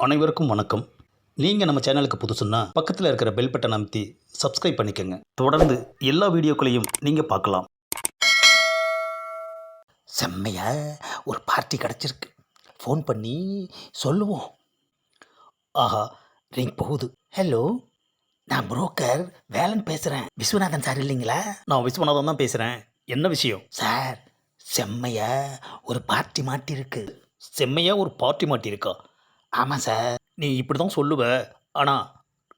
அனைவருக்கும் வணக்கம். நீங்கள் நம்ம சேனலுக்கு புதுசுன்னா பக்கத்தில் இருக்கிற பெல் பட்டனை அமைத்தி சப்ஸ்கிரைப் பண்ணிக்கோங்க. தொடர்ந்து எல்லா வீடியோக்களையும் நீங்கள் பார்க்கலாம். செம்மையா ஒரு பார்ட்டி கிடச்சிருக்கு. ஃபோன் பண்ணி சொல்லுவோம். ஆஹா, ரிங் போகுது. ஹலோ, நான் புரோக்கர் வேலன் பேசுகிறேன். விஸ்வநாதன் சார் இல்லைங்களா? நான் விஸ்வநாதன் தான் பேசுகிறேன். என்ன விஷயம்? சார், செம்மையா ஒரு பார்ட்டி மாட்டிருக்கு. செம்மையாக ஒரு பார்ட்டி மாட்டியிருக்கா? ஆமாம் சார். நீ இப்படி தான் சொல்லுவ, ஆனால்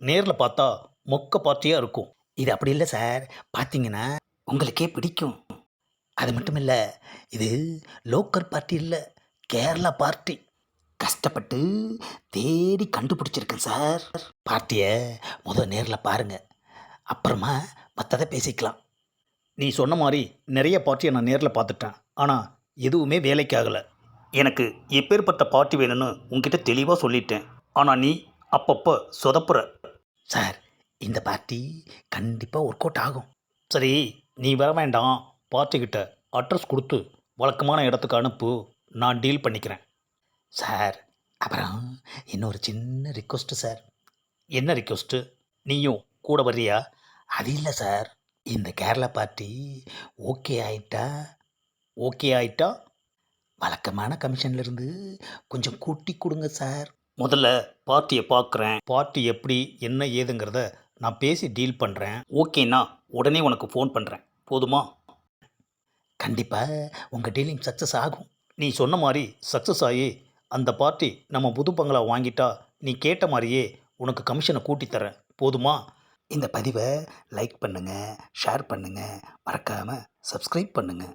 நேரில் பார்த்தா மொக்க பார்ட்டியாக இருக்கும். இது அப்படி இல்லை சார். பார்த்தீங்கன்னா உங்களுக்கே பிடிக்கும். அது மட்டும் இல்லை, இது லோக்கல் பார்ட்டி இல்லை, கேரளா பார்ட்டி. கஷ்டப்பட்டு தேடி கண்டுபிடிச்சிருக்கேன் சார். பார்ட்டியை நேரில் பாருங்கள், அப்புறமா மற்றதை பேசிக்கலாம். நீ சொன்ன மாதிரி நிறைய பார்ட்டியை நான் நேரில் பார்த்துட்டேன், ஆனால் எதுவுமே வேலைக்கு ஆகலை. எனக்கு எப்பேற்பட்ட பார்ட்டி வேணும்னு உன்கிட்ட தெளிவாக சொல்லிட்டேன், ஆனால் நீ அப்பப்போ சொதப்புற. சார், இந்த பார்ட்டி கண்டிப்பாக ஒர்க் அவுட் ஆகும். சரி, நீ வர வேண்டாம். பார்ட்டிக்கிட்ட அட்ரஸ் கொடுத்து வழக்கமான இடத்துக்கு அனுப்பு, நான் டீல் பண்ணிக்கிறேன். சார், அப்புறம் இன்னொரு சின்ன ரிக்வஸ்ட்டு சார். என்ன ரிக்வஸ்ட்டு? நீயும் கூட வர்றியா? அது இல்லை சார், இந்த கேரளா பார்ட்டி ஓகே ஆயிட்டா ஓகே ஆயிட்டா வழக்கமான கமிஷன்லேருந்து கொஞ்சம் கூட்டி கொடுங்க சார். முதல்ல பார்ட்டியை பார்க்குறேன். பார்ட்டி எப்படி என்ன ஏதுங்கிறத நான் பேசி டீல் பண்ணுறேன். ஓகேண்ணா உடனே உனக்கு ஃபோன் பண்ணுறேன். போதுமா? கண்டிப்பாக உங்கள் டீலிங் சக்ஸஸ் ஆகும். நீ சொன்ன மாதிரி சக்ஸஸ் ஆகி அந்த பார்ட்டி நம்ம புது பங்களா வாங்கிட்டா நீ கேட்ட மாதிரியே உனக்கு கமிஷனை கூட்டித்தரேன். போதுமா? இந்த பதிவை லைக் பண்ணுங்கள், ஷேர் பண்ணுங்கள், மறக்காமல் சப்ஸ்கிரைப் பண்ணுங்கள்.